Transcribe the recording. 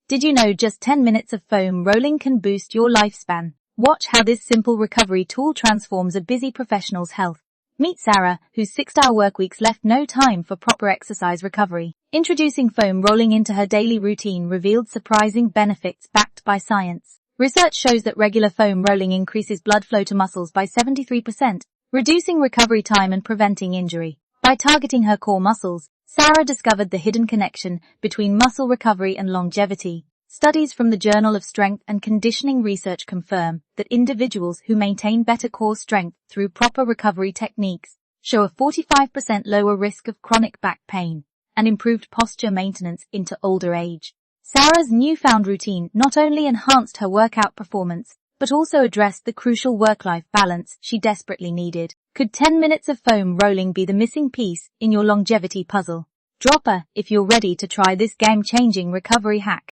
Did you know just 10 minutes of foam rolling can boost your lifespan? Watch how this simple recovery tool transforms a busy professional's health. Meet Sarah, whose 6-hour workweeks left no time for proper exercise recovery. Introducing foam rolling into her daily routine revealed surprising benefits backed by science. Research shows that regular foam rolling increases blood flow to muscles by 73%, reducing recovery time and preventing injury. By targeting her core muscles, Sarah discovered the hidden connection between muscle recovery and longevity. Studies from the Journal of Strength and Conditioning Research confirm that individuals who maintain better core strength through proper recovery techniques show a 45% lower risk of chronic back pain and improved posture maintenance into older age. Sarah's newfound routine not only enhanced her workout performance, but also addressed the crucial work-life balance she desperately needed. Could 10 minutes of foam rolling be the missing piece in your longevity puzzle? Drop a if you're ready to try this game-changing recovery hack.